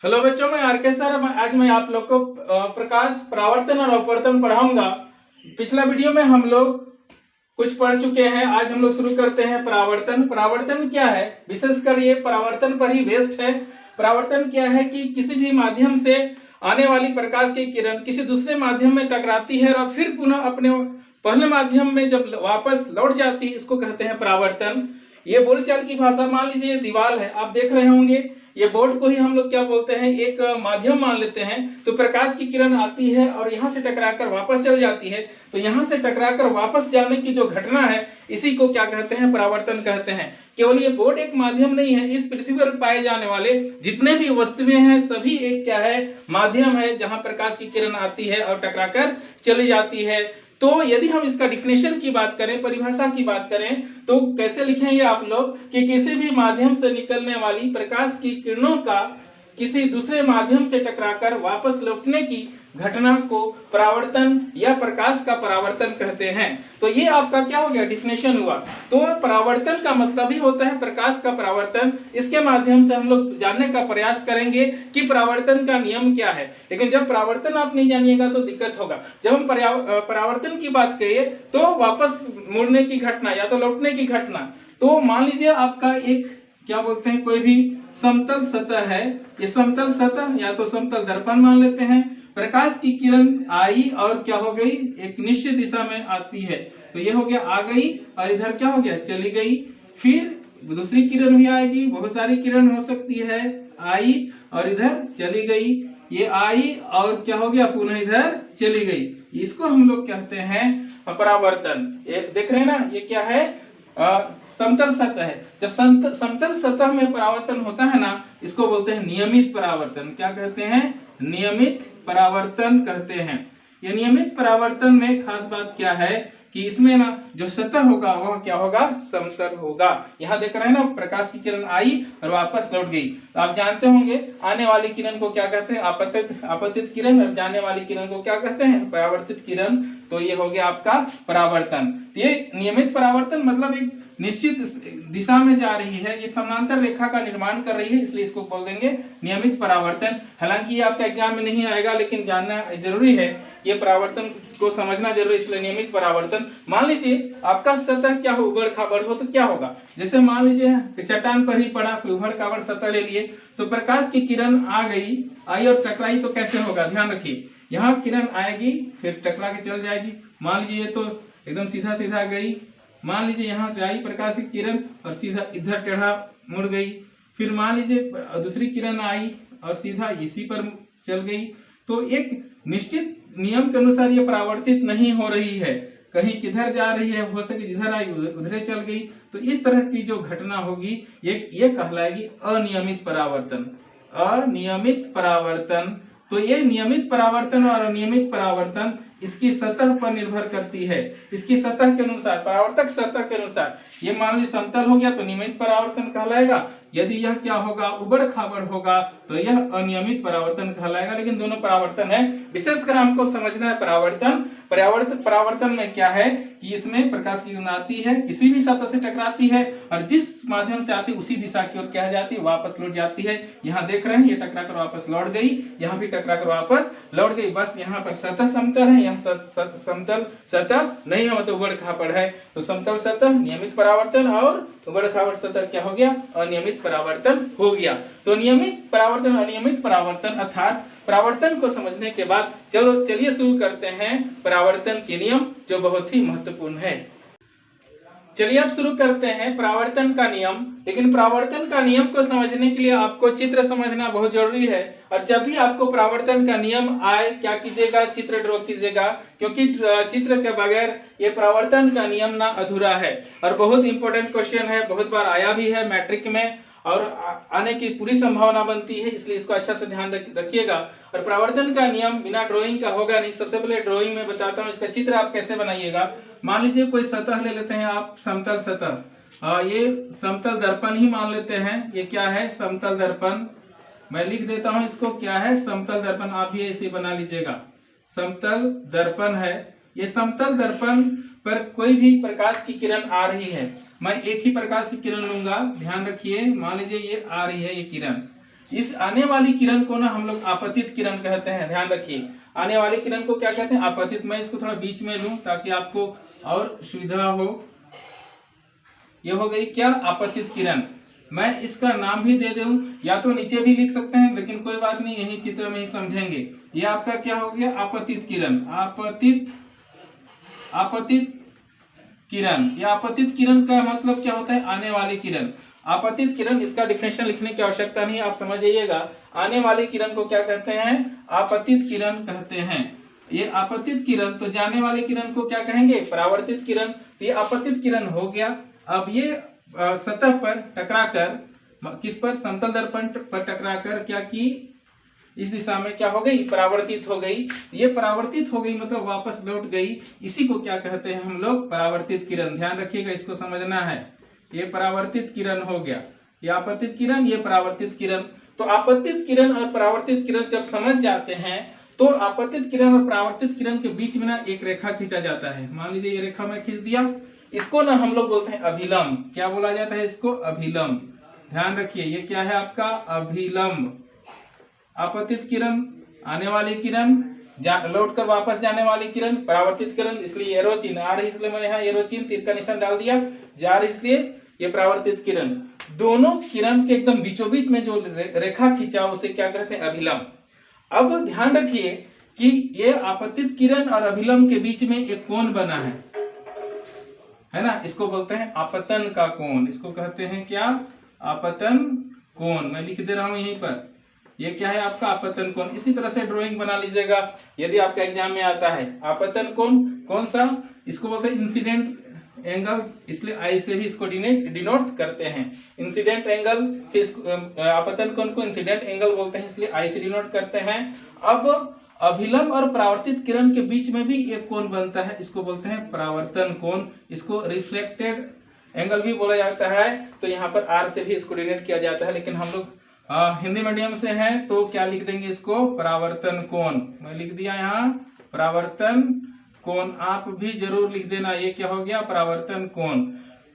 Hello बच्चों, मैं are के सर। आज मैं आप लोग को प्रकाश परावर्तन और अपवर्तन पढ़ाऊंगा। पिछला वीडियो में हम लोग कुछ पढ़ चुके हैं। आज हम लोग शुरू करते हैं परावर्तन। परावर्तन क्या है? विशेषकर ये परावर्तन पर ही बेस्ड है। परावर्तन क्या है कि किसी भी माध्यम से आने वाली प्रकाश की किरण किसी दूसरे माध्यम में टकराती है और फिर पुनः अपने पहले माध्यम में जब वापस लौट जाती है, इसको कहते हैं परावर्तन। ये बोलचाल की भाषा, मान लीजिए ये दीवार है, आप देख रहे होंगे। ये बोर्ड को ही हम लोग क्या बोलते हैं, एक माध्यम मान लेते हैं। तो प्रकाश की किरण आती है और यहाँ से टकराकर वापस चल जाती है। तो यहाँ से टकराकर वापस जाने की जो घटना है, इसी को क्या कहते हैं, परावर्तन कहते हैं। केवल ये बोर्ड एक माध्यम नहीं है, इस पृथ्वी पर पाए जाने वाले जितने भी वस्तुएं हैं सभी एक क्या है, माध्यम है, जहां प्रकाश की किरण आती है और टकराकर चली जाती है। तो यदि हम इसका डिफिनेशन की बात करें, परिभाषा की बात करें, तो कैसे लिखेंगे आप लोग कि किसी भी माध्यम से निकलने वाली प्रकाश की किरणों का किसी दूसरे माध्यम से टकराकर वापस लौटने की घटना को परावर्तन या प्रकाश का परावर्तन कहते हैं। तो ये आपका क्या हो गया, डिफिनेशन हुआ। तो परावर्तन का मतलब ही होता है प्रकाश का परावर्तन। इसके माध्यम से हम लोग जानने का प्रयास करेंगे कि परावर्तन का नियम क्या है। लेकिन जब परावर्तन आप नहीं जानिएगा तो दिक्कत होगा। जब हम परावर्तन की बात करिए तो वापस मुड़ने की घटना या तो लौटने की घटना। तो मान लीजिए आपका एक क्या बोलते हैं, कोई भी समतल सतह है। ये समतल सतह या तो समतल दर्पण मान लेते हैं। प्रकाश की किरण आई और क्या हो गई, एक निश्चित दिशा में आती है। तो ये हो गया आ गई और इधर क्या हो गया, चली गई। फिर दूसरी किरण भी आएगी, बहुत सारी किरण हो सकती है, आई और इधर चली गई। ये आई और क्या हो गया, पुनः इधर चली गई। इसको हम लोग कहते हैं परावर्तन। ये देख रहे हैं ना, ये क्या है, समतल सतह है। जब समतल सतह में परावर्तन होता है ना, इसको बोलते हैं नियमित परावर्तन। क्या कहते हैं, नियमित परावर्तन कहते हैं। ये नियमित परावर्तन में खास बात क्या है कि इसमें ना जो सतह होगा वह क्या होगा, समतल होगा। यहाँ देख रहे हैं ना, प्रकाश की किरण आई और वापस लौट गई। तो आप जानते होंगे आने वाली किरण को क्या कहते हैं, आपतित किरण, और जाने वाली किरण को क्या कहते हैं, परावर्तित किरण। तो ये हो गया आपका परावर्तन। ये नियमित परावर्तन मतलब एक निश्चित दिशा में जा रही है, ये समानांतर रेखा का निर्माण कर रही है, इसलिए इसको बोल देंगे नियमित परावर्तन। हालांकि ये आपका एग्जाम में नहीं आएगा, लेकिन जानना जरूरी है, ये परावर्तन को समझना जरूरी है, इसलिए नियमित परावर्तन। मान लीजिए आपका सतह क्या हो, उबड़ खाबड़ हो, तो क्या होगा, जैसे मान लीजिए चट्टान पर ही पड़ा, कोई उबड़ खाबड़ सतह ले लिए, तो प्रकाश की किरण आई और टकराई, तो कैसे होगा, ध्यान रखिए। यहाँ किरण आएगी, फिर टकरा के चल जाएगी। मान लीजिए ये तो एकदम सीधा सीधा गई। मान लीजिए यहाँ से आई प्रकाश की किरण और सीधा इधर टेढ़ा मुड़ गई। फिर मान लीजिए दूसरी किरण आई और सीधा इसी पर चल गई। तो एक निश्चित नियम के अनुसार ये परावर्तित नहीं हो रही है, कहीं किधर जा रही है, हो सके जिधर आई उधरे चल गई। तो इस तरह की जो घटना होगी ये कहलाएगी अनियमित परावर्तन। अनियमित परावर्तन। तो ये नियमित परावर्तन और अनियमित परावर्तन इसकी सतह पर निर्भर करती है, इसकी सतह के अनुसार, परावर्तक सतह के अनुसार। ये मान लीजिए समतल हो गया तो नियमित परावर्तन कहलाएगा। यदि यह क्या होगा, उबड़ खाबड़ होगा, तो यह अनियमित परावर्तन कहलाएगा। लेकिन दोनों परावर्तन है, विशेषकर हमको समझना है परावर्तन। परावर्तन में क्या है कि इसमें प्रकाश की किरण आती है, किसी भी सतह से टकराती है और जिस माध्यम से आती है उसी दिशा की ओर क्या जाती है, वापस लौट जाती है। यहाँ देख रहे हैं ये टकरा कर वापस लौट गई, यहाँ भी टकरा कर वापस लौट गई। बस यहाँ पर सतह समतल है, यहाँ समतल सतह नहीं है, मतलब उबड़ खाबड़ है। तो समतल सतह नियमित परावर्तन और उबड़ खाबड़ सतह क्या हो गया, अनियमित परावर्तन हो गया। तो नियमित परावर्तन, अनियमित परावर्तन अर्थात परावर्तन को समझने के बाद चलिए शुरू करते हैं परावर्तन के नियम, जो बहुत ही महत्वपूर्ण है। चलिए अब शुरू करते हैं परावर्तन का नियम। लेकिन परावर्तन का नियम को समझने के लिए आपको चित्र समझना बहुत जरूरी है। और जब भी आपको परावर्तन का नियम आए, क्या कीजिएगा, चित्र ड्रॉ कीजिएगा, क्योंकि चित्र के बगैर ये परावर्तन का नियम ना अधूरा है। और बहुत इंपॉर्टेंट क्वेश्चन है, बहुत बार आया भी है मैट्रिक में और आने की पूरी संभावना बनती है, इसलिए इसको अच्छा से ध्यान रखिएगा। और परावर्तन का नियम बिना ड्राइंग का होगा नहीं। सबसे पहले ड्राइंग में बताता हूँ, इसका चित्र आप कैसे बनाइएगा। मान लीजिए कोई सतह ले लेते हैं आप, समतल सतह, ये समतल दर्पण ही मान लेते हैं। ये क्या है, समतल दर्पण। मैं लिख देता हूँ इसको, क्या है, समतल दर्पण। आप भी ऐसे बना लीजिएगा, समतल दर्पण है। ये समतल दर्पण पर कोई भी प्रकाश की किरण आ रही है, मैं एक ही प्रकाश की किरण लूंगा, ध्यान रखिए। मान लीजिए ये आ रही है ये किरण, इस आने वाली किरण को ना हम लोग आपतित किरण कहते हैं, ध्यान रखिए। आने वाली किरण को क्या कहते हैं? आपतित। मैं इसको थोड़ा बीच में लूं ताकि आपको और सुविधा हो। ये हो गई क्या? आपतित किरण। मैं इसका नाम भी दे दूं, या तो नीचे भी लिख सकते हैं, लेकिन कोई बात नहीं, यही चित्र में ही समझेंगे। ये आपका क्या हो गया? आपतित किरण। आपतित किरण। या आपतित किरण का मतलब क्या होता है? आने वाली किरण। आपतित किरण, इसका डिफिनेशन लिखने की आवश्यकता नहीं, आप समझ जाइएगा। आने वाली किरण को क्या कहते हैं? आपतित किरण कहते हैं। ये आपतित किरण, तो जाने वाली किरण को क्या कहेंगे? परावर्तित किरण। ये आपतित किरण हो गया। अब ये सतह पर टकराकर, किस पर? समतल दर्पण पर टकराकर क्या की? इस दिशा में क्या हो गई? परावर्तित हो गई। ये परावर्तित हो गई मतलब वापस लौट गई। इसी को क्या कहते हैं हम लोग? परावर्तित किरण। ध्यान रखिएगा, इसको समझना है। ये परावर्तित किरण हो गया। ये आपतित किरण, ये परावर्तित किरण। तो आपतित किरण और परावर्तित किरण जब समझ जाते हैं तो आपतित किरण और परावर्तित किरण के बीच में ना एक रेखा खींचा जाता है। मान लीजिए ये रेखा मैं खींच दिया, इसको ना हम लोग बोलते हैं अभिलंब। क्या बोला जाता है इसको? अभिलंब। ध्यान रखिए, ये क्या है आपका? अभिलंब। आपतित किरण, आने वाली किरण, लौट कर वापस जाने वाली किरण, परावर्तित किरण। इसलिए एरो चिन्ह आ रही, इसलिए मैंने यहाँ एरो चिन्ह, तीर का निशान डाल दिया। जा रही, इसलिए ये परावर्तित किरण। दोनों किरण के एकदम बीचों बीच में जो रेखा खींचा उसे क्या कहते हैं? अभिलंब। अब ध्यान रखिए कि ये आपतित किरण और अभिलंब के बीच में एक कोण बना है ना, इसको बोलते हैं आपतन का कोण। इसको कहते हैं क्या? आपतन कोण। मैं लिख दे रहा हूं यहीं पर, ये क्या है आपका? आपतन कोण। इसी तरह से ड्राइंग बना लीजिएगा यदि आपका एग्जाम में आता है। आपतन कोण कौन सा? इसको बोलते हैं इंसिडेंट एंगल, इसलिए आई से भी इसको डिनोट करते हैं। इंसिडेंट एंगल से आपतन कोण को इंसिडेंट एंगल बोलते हैं, इसलिए आई से डिनोट करते हैं। अब अभिलंब और परावर्तित किरण के बीच में भी एक कोण बनता है, इसको बोलते हैं परावर्तन कोण। इसको रिफ्लेक्टेड एंगल भी बोला जाता है। तो यहाँ पर आर से भी इसको डिनोट किया जाता है, लेकिन हम लोग हिंदी मीडियम से हैं तो क्या लिख देंगे इसको? परावर्तन कोण। मैं लिख दिया यहाँ परावर्तन कोण, आप भी जरूर लिख देना। ये क्या हो गया? परावर्तन कोण।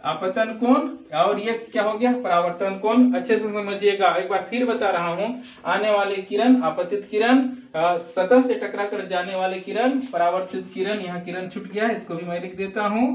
आपतन कोण, और ये क्या हो गया? परावर्तन कोण। अच्छे से समझिएगा, एक बार फिर बता रहा हूं। आने वाले किरण आपतित किरण, सतह से टकरा कर जाने वाले किरण परावर्तित किरण। यहाँ किरण छूट गया है, इसको भी मैं लिख देता हूं।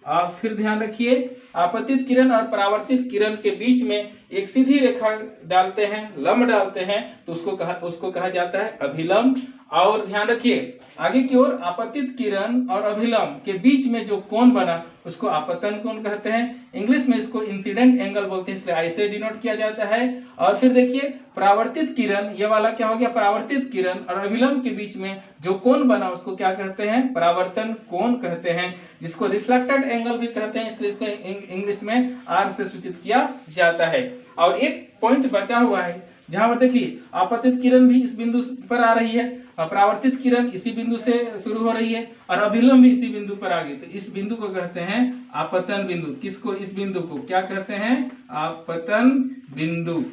आप फिर ध्यान रखिए, आपतित किरण और परावर्तित किरण के बीच में एक सीधी रेखा डालते हैं, लंब डालते हैं, तो उसको कहा जाता है अभिलंब। और ध्यान रखिए आगे की ओर, आपतित किरण और अभिलंब के बीच में जो कोण बना उसको आपतन कोण कहते हैं। इंग्लिश में इसको इंसिडेंट एंगल बोलते हैं, इसलिए आई से डिनोट किया जाता है। और फिर देखिए परावर्तित किरण, ये वाला क्या हो गया? परावर्तित किरण और अभिलंब के बीच में जो कोण बना उसको क्या कहते हैं? परावर्तन कोण कहते हैं, जिसको रिफ्लेक्टेड एंगल भी कहते हैं, इसलिए इसको इंग्लिश में आर से सूचित किया जाता है। और एक पॉइंट बचा हुआ है जहां पर देखिए आपतित किरण भी इस बिंदु पर आ रही है, और परावर्तित किरण इसी बिंदु से शुरू हो रही है, और अभिलंब भी इसी बिंदु पर आ गई। तो इस बिंदु को कहते हैं आपतन बिंदु। किसको? इस बिंदु को क्या कहते हैं? आपतन बिंदु।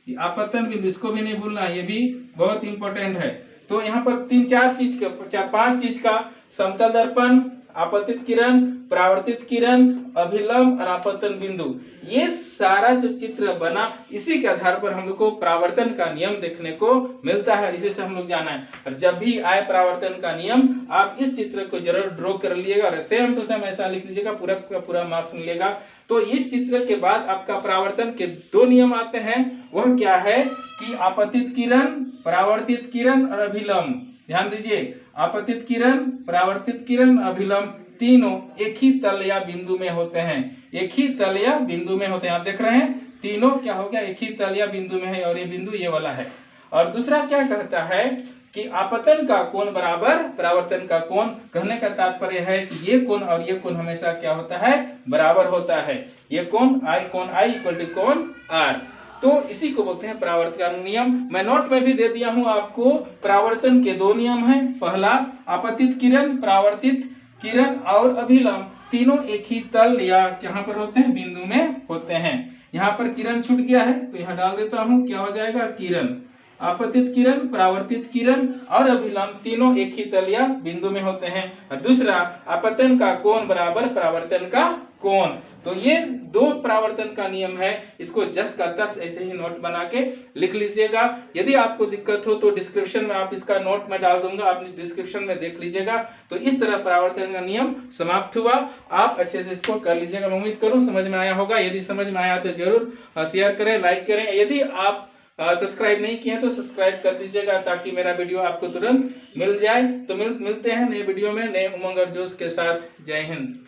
आपतन बिंदु, इसको भी नहीं भूलना, ये भी बहुत इंपॉर्टेंट है। तो यहाँ पर 4-5 चीज का, समतल दर्पण, आपतित किरण, परावर्तित किरण, अभिलंब और आपतन बिंदु, ये सारा जो चित्र बना इसी के आधार पर हम लोग को परावर्तन का नियम देखने को मिलता है। इसी से हम लोग जाना है। और जब भी आए परावर्तन का नियम, आप इस चित्र को जरूर ड्रॉ कर लीजिएगा और सेम टू सेम ऐसा लिख लीजिएगा, पूरा का पूरा मार्क्स मिलेगा। तो इस चित्र के बाद आपका परावर्तन के 2 नियम आते हैं। वह क्या है कि आपतित किरण, परावर्तित किरण और अभिलंब। ध्यान दीजिए, आपतित किरण, परावर्तित किरण, अभिलंब तीनों एक ही तल या बिंदु में होते हैं। एक ही तल या बिंदु में होते हैं। आप देख रहे हैं तीनों क्या हो गया? एक ही तल या बिंदु में है, और ये बिंदु ये वाला है। और दूसरा क्या कहता है कि आपतन का कोण बराबर परावर्तन का कोण। कहने का तात्पर्य है कि ये कोण और ये कोण हमेशा क्या होता है? बराबर होता है। ये कोण I इक्वल टू कोण R। तो इसी को बोलते हैं परावर्तन का नियम। मैं नोट में भी दे दिया हूं आपको। परावर्तन के 2 नियम हैं। पहला, आपतित किरण, परावर्तित किरण और अभिलंब तीनों एक ही तल या कहां पर होते हैं? बिंदु में होते हैं। यहाँ पर किरण छूट गया है तो यहाँ डाल देता हूं, क्या हो जाएगा? किरण। आपतित किरण, परावर्तित किरण और अभिलंब तीनों एक ही तल या बिंदु में होते हैं। और दूसरा, आपतन का कोण बराबर परावर्तन का कोण। तो ये दो परावर्तन का नियम है, इसको जस का तस ऐसे ही नोट बना के लिख लीजिएगा। यदि आपको दिक्कत हो तो डिस्क्रिप्शन में आप इसका नोट में डाल दूंगा, आप डिस्क्रिप्शन में देख लीजिएगा। तो इस तरह परावर्तन का नियम समाप्त हुआ। आप अच्छे से इसको कर लीजिएगा। मैं उम्मीद करूं समझ में आया होगा। यदि समझ में आया तो जरूर शेयर करें, लाइक करें। यदि आप सब्सक्राइब नहीं किए तो सब्सक्राइब कर दीजिएगा ताकि मेरा वीडियो आपको तुरंत मिल जाए। तो मिलते हैं नए वीडियो में नए उमंग और जोश के साथ। जय हिंद।